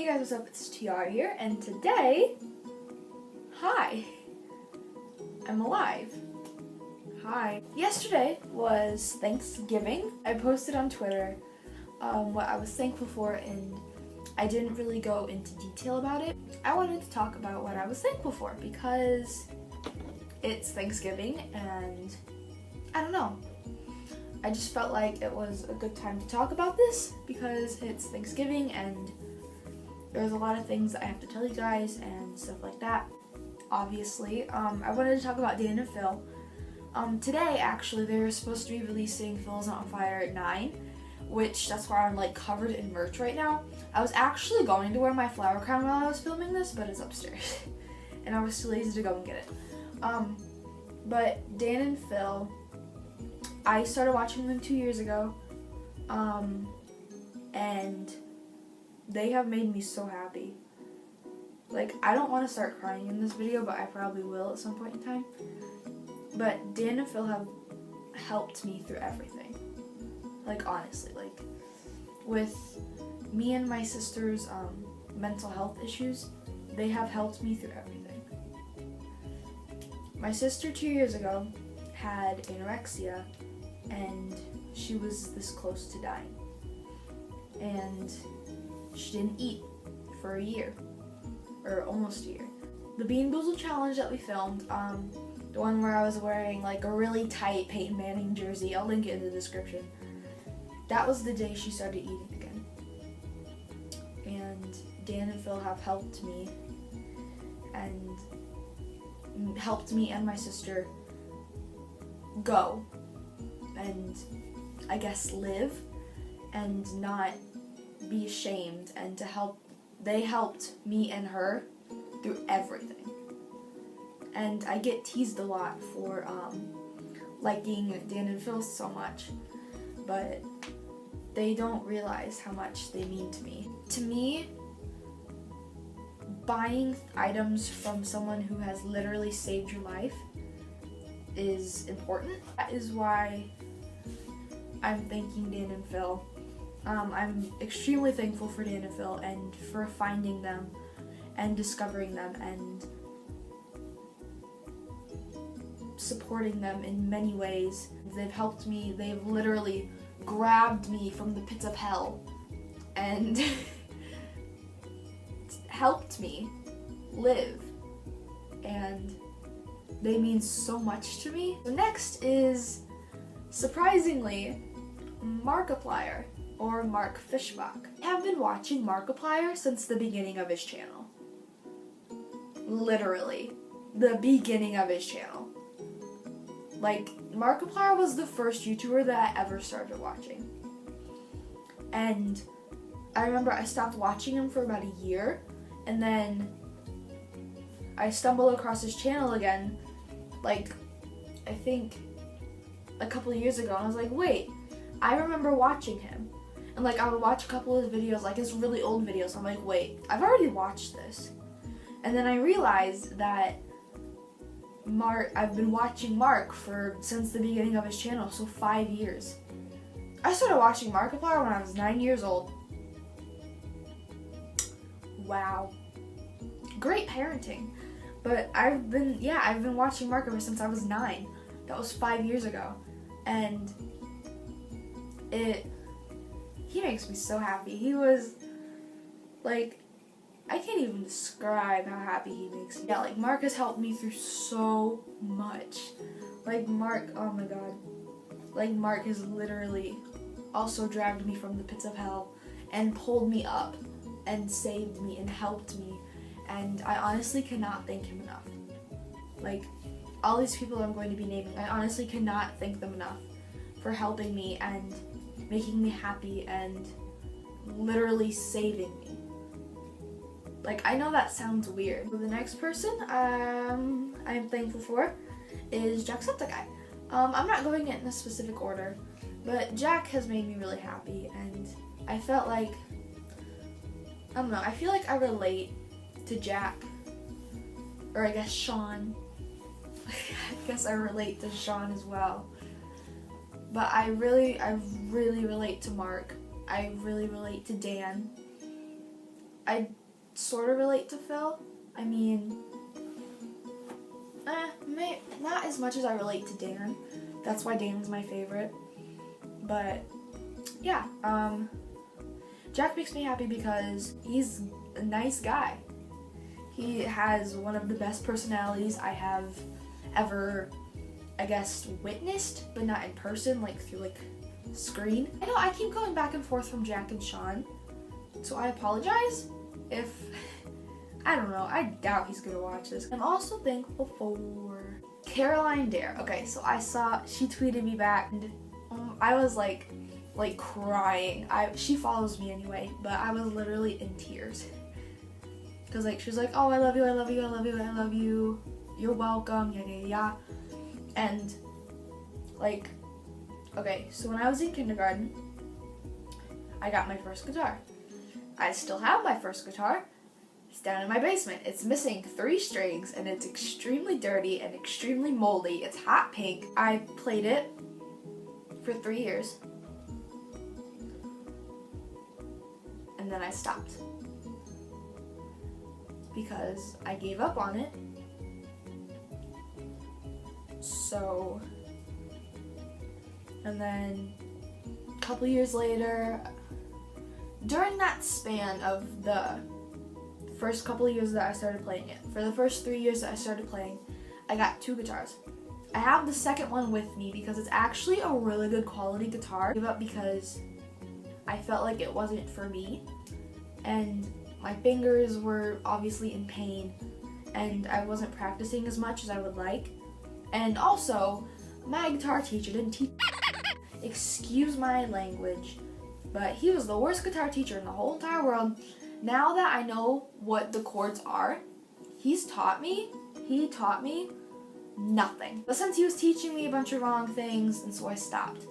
guys, what's up? It's Tiara here, and today, hi, I'm alive. Hi. Yesterday was Thanksgiving. I posted on Twitter what I was thankful for, and I didn't really go into detail about it. I wanted to talk about what I was thankful for because it's Thanksgiving, and I don't know. I just felt like it was a good time to talk about this because it's Thanksgiving and there's a lot of things that I have to tell you guys and stuff like that. Obviously, I wanted to talk about Dan and Phil. Today, actually, they're supposed to be releasing Phil's Not on Fire at 9, which that's why I'm like covered in merch right now. I was actually going to wear my flower crown while I was filming this, but it's upstairs, and I was too lazy to go and get it. But Dan and Phil, I started watching them 2 years ago, and they have made me so happy. Like, I don't want to start crying in this video, but I probably will at some point in time. But Dan and Phil have helped me through everything. Like, honestly, like, with me and my sister's mental health issues, they have helped me through everything. My sister 2 years ago had anorexia, and she was this close to dying. And she didn't eat for a year, or almost a year. The Bean Boozled challenge that we filmed, the one where I was wearing like a really tight Peyton Manning jersey, I'll link it in the description. That was the day she started eating again. And Dan and Phil have helped me and my sister go and I guess live and not be ashamed, and they helped me and her through everything. And I get teased a lot for liking Dan and Phil so much, but they don't realize how much they mean to me. To me, buying items from someone who has literally saved your life is important. That is why I'm thanking Dan and Phil. I'm extremely thankful for Dan and Phil and for finding them and discovering them and supporting them in many ways. They've helped me. They've literally grabbed me from the pits of hell and helped me live, and they mean so much to me. So next is, surprisingly, Markiplier, or Mark Fishbach. I have been watching Markiplier since the beginning of his channel. Literally, the beginning of his channel. Like, Markiplier was the first YouTuber that I ever started watching. And I remember I stopped watching him for about a year, and then I stumbled across his channel again, like, I think a couple of years ago, and I was like, wait, I remember watching him. And like, I would watch a couple of his videos, like his really old videos. I'm like, wait, I've already watched this. And then I realized that I've been watching Mark since the beginning of his channel, so 5 years. I started watching Markiplier when I was 9 years old. Wow. Great parenting. But I've been watching Mark ever since I was 9. That was 5 years ago. And he makes me so happy. He was, like, I can't even describe how happy he makes me. Yeah, like, Mark has helped me through so much. Like, Mark, oh my god. Like, Mark has literally also dragged me from the pits of hell and pulled me up and saved me and helped me. And I honestly cannot thank him enough. Like, all these people I'm going to be naming, I honestly cannot thank them enough for helping me and making me happy and literally saving me. Like, I know that sounds weird. The next person I'm thankful for is Jacksepticeye. I'm not going it in a specific order, but Jack has made me really happy, and I felt like, I don't know, I feel like I relate to Jack, or I guess Sean. I guess I relate to Sean as well. But I really relate to Mark. I really relate to Dan. I sort of relate to Phil. I mean, not as much as I relate to Dan. That's why Dan's my favorite. But yeah, Jack makes me happy because he's a nice guy. He has one of the best personalities I have ever, I guess, witnessed, but not in person, like through like screen. I know I keep going back and forth from Jack and Sean, so I apologize if, I don't know, I doubt he's gonna watch this. I'm also thankful for Caroline Dare. Okay, so I saw, she tweeted me back, and I was like crying. She follows me anyway, but I was literally in tears. Cause like she was like, oh, I love you, I love you, I love you, I love you, you're welcome, yada yada yada. And like, okay, so when I was in kindergarten, I got my first guitar. I still have my first guitar. It's down in my basement. It's missing 3 strings and it's extremely dirty and extremely moldy. It's hot pink. I played it for 3 years. And then I stopped. Because I gave up on it. So, and then a couple years later, during that span of the first couple of years that I started playing it, for the first 3 years that I started playing, I got 2 guitars. I have the second one with me because it's actually a really good quality guitar. I gave up because I felt like it wasn't for me, and my fingers were obviously in pain, and I wasn't practicing as much as I would like. And also, my guitar teacher didn't teach, excuse my language, but he was the worst guitar teacher in the whole entire world. Now that I know what the chords are, he taught me nothing. But since he was teaching me a bunch of wrong things, and so I stopped.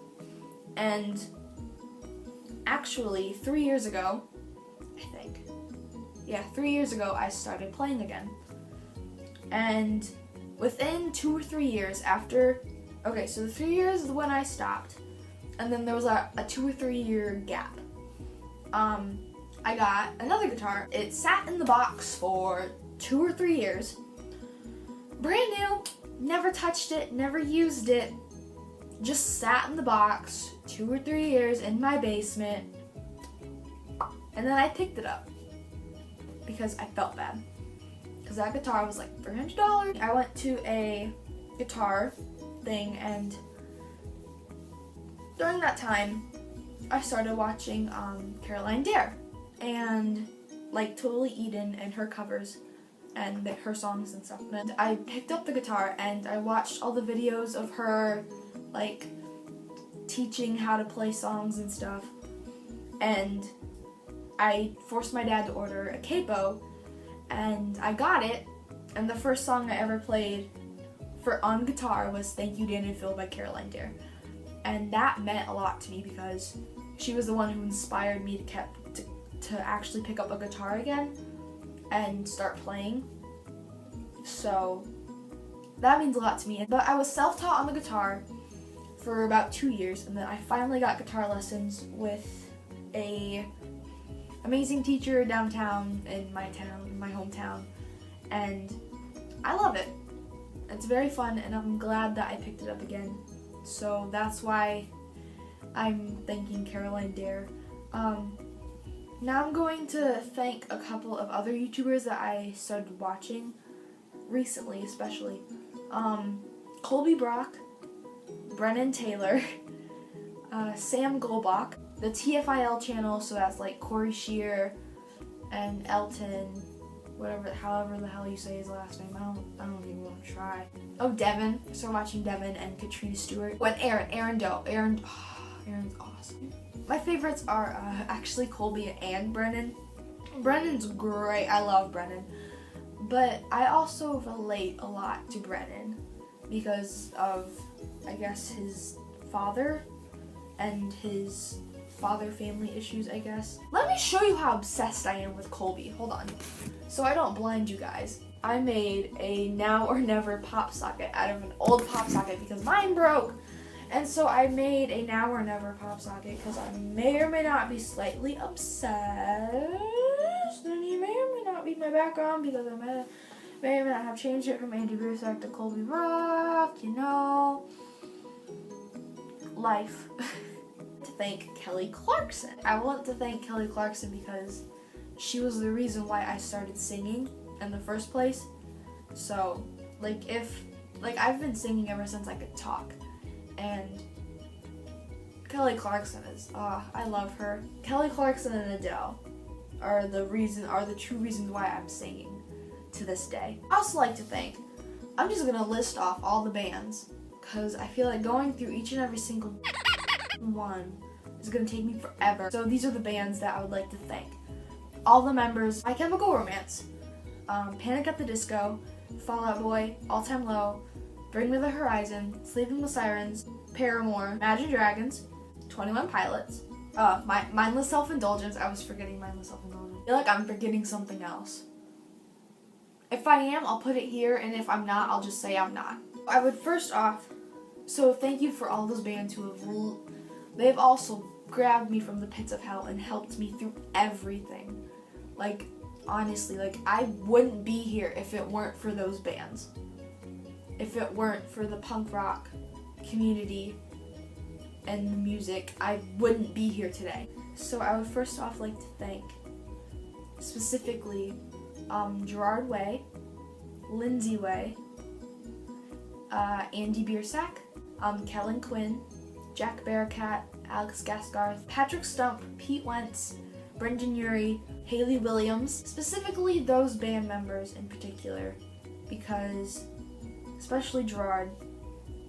And actually, 3 years ago, I think, yeah, 3 years ago, I started playing again. And within 2 or 3 years after, okay, so the 3 years is when I stopped, and then there was a 2 or 3 year gap. I got another guitar. It sat in the box for 2 or 3 years. Brand new, never touched it, never used it. Just sat in the box 2 or 3 years in my basement. And then I picked it up because I felt bad. Because that guitar was like $300. I went to a guitar thing, and during that time, I started watching Caroline Dare and like Totally Eden and her covers and her songs and stuff. And I picked up the guitar and I watched all the videos of her like teaching how to play songs and stuff. And I forced my dad to order a capo, and I got it. And the first song I ever played on guitar was Thank You Dan and Phil by Caroline Dare. And that meant a lot to me because she was the one who inspired me to actually pick up a guitar again and start playing. So that means a lot to me. But I was self-taught on the guitar for about 2 years, and then I finally got guitar lessons with a amazing teacher downtown in my hometown, and I love it. It's very fun, and I'm glad that I picked it up again. So that's why I'm thanking Caroline Dare. Now I'm going to thank a couple of other YouTubers that I started watching recently, especially. Colby Brock, Brennan Taylor, Sam Golbach, the TFIL channel, so that's like Corey Shear and Elton, however the hell you say his last name. I don't even want to try. Oh, Devin. I started watching Devin and Katrina Stewart. Aaron Doe. Aaron's awesome. My favorites are actually Colby and Brennan. Brennan's great. I love Brennan. But I also relate a lot to Brennan because of, I guess, his father and his father family issues, I guess. Let me show you how obsessed I am with Colby. Hold on. So I don't blind you guys, I made a now or never pop socket out of an old pop socket because mine broke. And so I made a now or never pop socket because I may or may not be slightly obsessed. And my background because I may or may not have changed it from Andy Biersack to Colby Rock, you know. Life. To thank Kelly Clarkson. I want to thank Kelly Clarkson because she was the reason why I started singing in the first place. So, I've been singing ever since I could talk. And Kelly Clarkson is, I love her. Kelly Clarkson and Adele are the true reasons why I'm singing to this day. I also like to thank, I'm just gonna list off all the bands, because I feel like going through each and every single one is gonna take me forever. So these are the bands that I would like to thank. All the members: My Chemical Romance, Panic at the Disco, Fall Out Boy, All Time Low, Bring Me the Horizon, Sleeping with Sirens, Paramore, Imagine Dragons, 21 Pilots, Mindless Self-Indulgence. I was forgetting Mindless Self-Indulgence. I feel like I'm forgetting something else. If I am, I'll put it here, and if I'm not, I'll just say I'm not. I would first off, so thank you for all those bands who have, they've also grabbed me from the pits of hell and helped me through everything. Like, honestly, like, I wouldn't be here if it weren't for those bands. If it weren't for the punk rock community and the music, I wouldn't be here today. So I would first off like to thank specifically Gerard Way, Lindsay Way, Andy Biersack, Kellen Quinn, Jack Bearcat, Alex Gaskarth, Patrick Stump, Pete Wentz, Brendan Urie, Haley Williams, specifically those band members in particular, because especially Gerard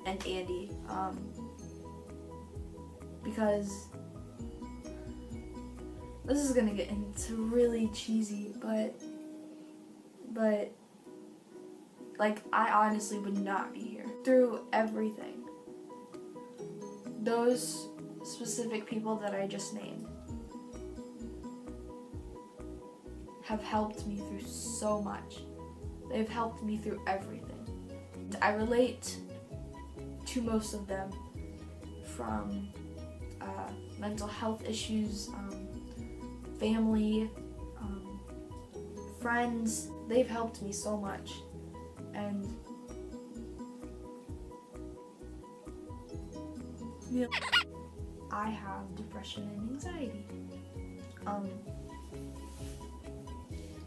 and Andy, because this is gonna get into really cheesy, but like, I honestly would not be here through everything. Those specific people that I just named have helped me through so much. They've helped me through everything. I relate to most of them, from mental health issues, family, friends. They've helped me so much. And I have depression and anxiety.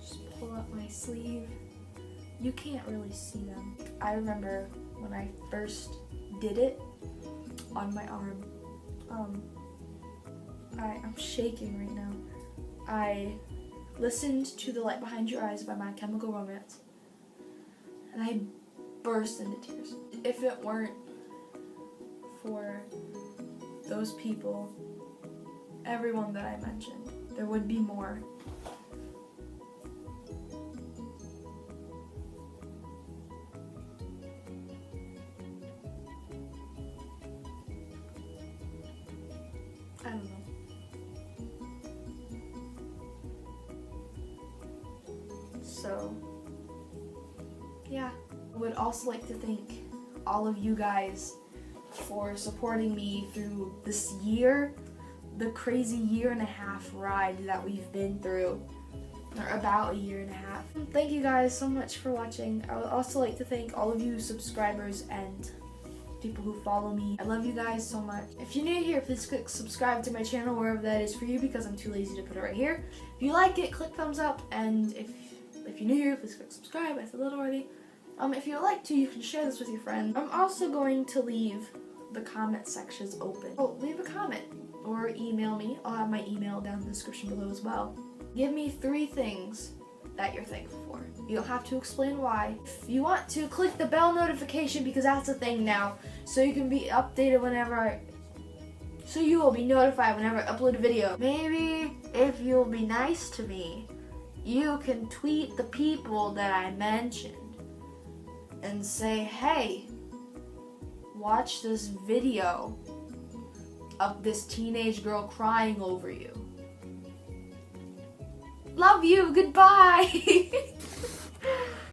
Just pull up my sleeve. You can't really see them. I remember when I first did it on my arm. I'm shaking right now. I listened to The Light Behind Your Eyes by My Chemical Romance, and I burst into tears. If it weren't for those people, everyone that I mentioned, there would be more. I don't know. So, yeah. I would also like to thank all of you guys for supporting me through this year, the crazy 1.5 year ride that we've been through, or about 1.5 years. Thank you guys so much for watching. I would also like to thank all of you subscribers and people who follow me. I love you guys so much. If you're new here, please click subscribe to my channel wherever that is for you, because I'm too lazy to put it right here. If you like it, click thumbs up, and if you're new here, please click subscribe. I said that already. If you would like to, you can share this with your friends. I'm also going to leave the comment sections open. Oh, leave a comment or email me. I'll have my email down in the description below as well. Give me 3 things that you're thankful for. You don't have to explain why. If you want to, click the bell notification, because that's a thing now, so you can be updated so you will be notified whenever I upload a video. Maybe if you'll be nice to me, you can tweet the people that I mentioned and say, hey, watch this video of this teenage girl crying over you. Love you, goodbye!